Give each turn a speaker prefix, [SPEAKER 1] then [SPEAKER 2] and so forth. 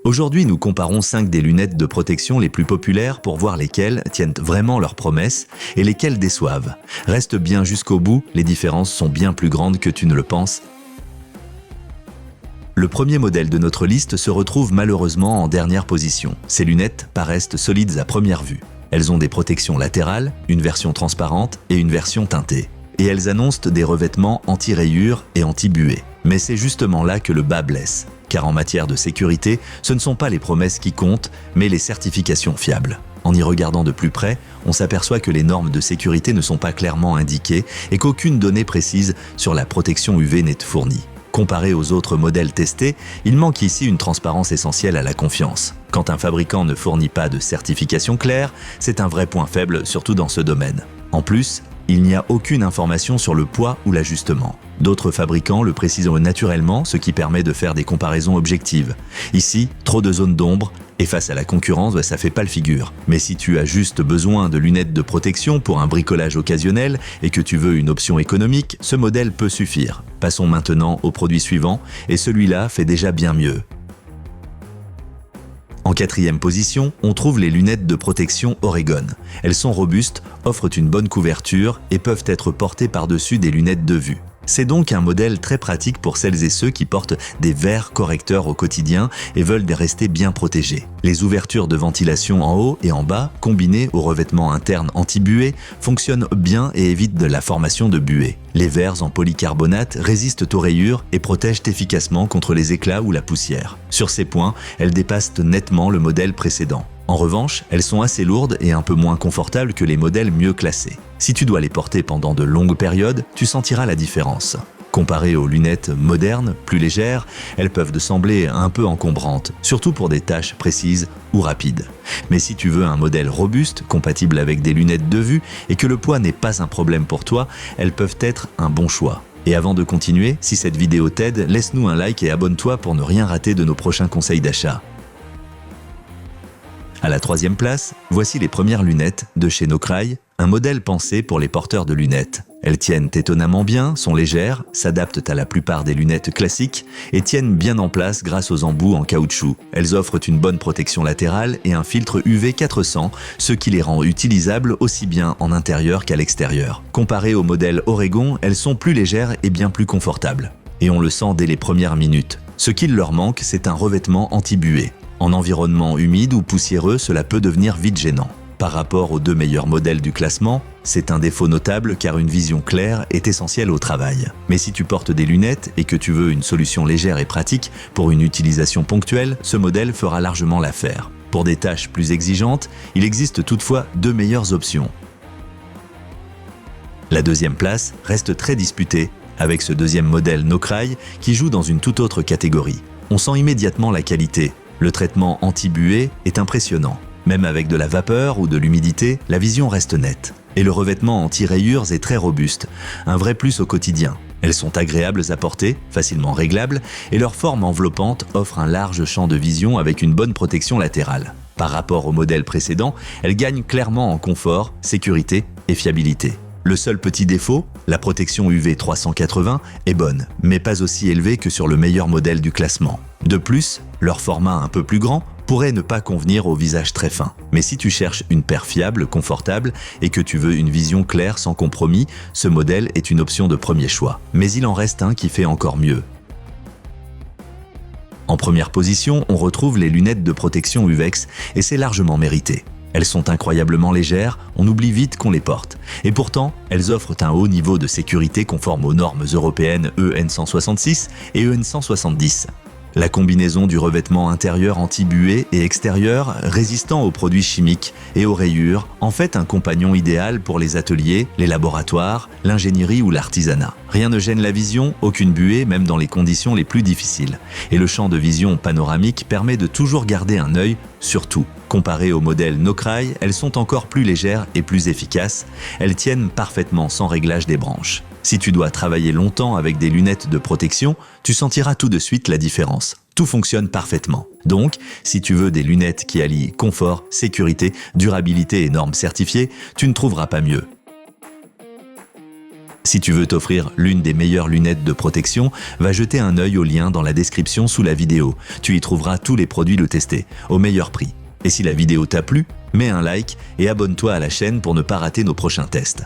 [SPEAKER 1] Aujourd'hui, nous comparons 5 des lunettes de protection les plus populaires pour voir lesquelles tiennent vraiment leurs promesses et lesquelles déçoivent. Reste bien jusqu'au bout, les différences sont bien plus grandes que tu ne le penses. Le premier modèle de notre liste se retrouve malheureusement en dernière position. Ces lunettes paraissent solides à première vue. Elles ont des protections latérales, une version transparente et une version teintée. Et elles annoncent des revêtements anti-rayures et anti-buée. Mais c'est justement là que le bât blesse. Car en matière de sécurité, ce ne sont pas les promesses qui comptent, mais les certifications fiables. En y regardant de plus près, on s'aperçoit que les normes de sécurité ne sont pas clairement indiquées et qu'aucune donnée précise sur la protection UV n'est fournie. Comparé aux autres modèles testés, il manque ici une transparence essentielle à la confiance. Quand un fabricant ne fournit pas de certification claire, c'est un vrai point faible, surtout dans ce domaine. En plus, il n'y a aucune information sur le poids ou l'ajustement. D'autres fabricants le précisent naturellement, ce qui permet de faire des comparaisons objectives. Ici, trop de zones d'ombre, et face à la concurrence, ça fait pas le figure. Mais si tu as juste besoin de lunettes de protection pour un bricolage occasionnel et que tu veux une option économique, ce modèle peut suffire. Passons maintenant au produit suivant, et celui-là fait déjà bien mieux. En 4e position, on trouve les lunettes de protection Oregon. Elles sont robustes, offrent une bonne couverture et peuvent être portées par-dessus des lunettes de vue. C'est donc un modèle très pratique pour celles et ceux qui portent des verres correcteurs au quotidien et veulent rester bien protégés. Les ouvertures de ventilation en haut et en bas, combinées au revêtement interne anti-buée, fonctionnent bien et évitent de la formation de buée. Les verres en polycarbonate résistent aux rayures et protègent efficacement contre les éclats ou la poussière. Sur ces points, elles dépassent nettement le modèle précédent. En revanche, elles sont assez lourdes et un peu moins confortables que les modèles mieux classés. Si tu dois les porter pendant de longues périodes, tu sentiras la différence. Comparées aux lunettes modernes, plus légères, elles peuvent sembler un peu encombrantes, surtout pour des tâches précises ou rapides. Mais si tu veux un modèle robuste, compatible avec des lunettes de vue et que le poids n'est pas un problème pour toi, elles peuvent être un bon choix. Et avant de continuer, si cette vidéo t'aide, laisse-nous un like et abonne-toi pour ne rien rater de nos prochains conseils d'achat. À la 3e place, voici les premières lunettes de chez Nocrai, un modèle pensé pour les porteurs de lunettes. Elles tiennent étonnamment bien, sont légères, s'adaptent à la plupart des lunettes classiques et tiennent bien en place grâce aux embouts en caoutchouc. Elles offrent une bonne protection latérale et un filtre UV 400, ce qui les rend utilisables aussi bien en intérieur qu'à l'extérieur. Comparées au modèle Oregon, elles sont plus légères et bien plus confortables. Et on le sent dès les premières minutes. Ce qu'il leur manque, c'est un revêtement anti-buée. En environnement humide ou poussiéreux, cela peut devenir vite gênant. Par rapport aux 2 meilleurs modèles du classement, c'est un défaut notable car une vision claire est essentielle au travail. Mais si tu portes des lunettes et que tu veux une solution légère et pratique pour une utilisation ponctuelle, ce modèle fera largement l'affaire. Pour des tâches plus exigeantes, il existe toutefois 2 meilleures options. La 2e place reste très disputée avec ce 2e modèle Nocrai qui joue dans une toute autre catégorie. On sent immédiatement la qualité. Le traitement anti-buée est impressionnant. Même avec de la vapeur ou de l'humidité, la vision reste nette. Et le revêtement anti-rayures est très robuste, un vrai plus au quotidien. Elles sont agréables à porter, facilement réglables, et leur forme enveloppante offre un large champ de vision avec une bonne protection latérale. Par rapport au modèle précédent, elles gagnent clairement en confort, sécurité et fiabilité. Le seul petit défaut, la protection UV 380 est bonne, mais pas aussi élevée que sur le meilleur modèle du classement. De plus, leur format un peu plus grand pourrait ne pas convenir au visage très fin. Mais si tu cherches une paire fiable, confortable et que tu veux une vision claire sans compromis, ce modèle est une option de premier choix. Mais il en reste un qui fait encore mieux. En première position, on retrouve les lunettes de protection UVEX et c'est largement mérité. Elles sont incroyablement légères, on oublie vite qu'on les porte. Et pourtant, elles offrent un haut niveau de sécurité conforme aux normes européennes EN 166 et EN 170. La combinaison du revêtement intérieur anti-buée et extérieur résistant aux produits chimiques et aux rayures en fait un compagnon idéal pour les ateliers, les laboratoires, l'ingénierie ou l'artisanat. Rien ne gêne la vision, aucune buée, même dans les conditions les plus difficiles. Et le champ de vision panoramique permet de toujours garder un œil sur tout. Comparées au modèle Nocrai, elles sont encore plus légères et plus efficaces. Elles tiennent parfaitement sans réglage des branches. Si tu dois travailler longtemps avec des lunettes de protection, tu sentiras tout de suite la différence. Tout fonctionne parfaitement. Donc, si tu veux des lunettes qui allient confort, sécurité, durabilité et normes certifiées, tu ne trouveras pas mieux. Si tu veux t'offrir l'une des meilleures lunettes de protection, va jeter un œil au lien dans la description sous la vidéo. Tu y trouveras tous les produits le testés, au meilleur prix. Et si la vidéo t'a plu, mets un like et abonne-toi à la chaîne pour ne pas rater nos prochains tests.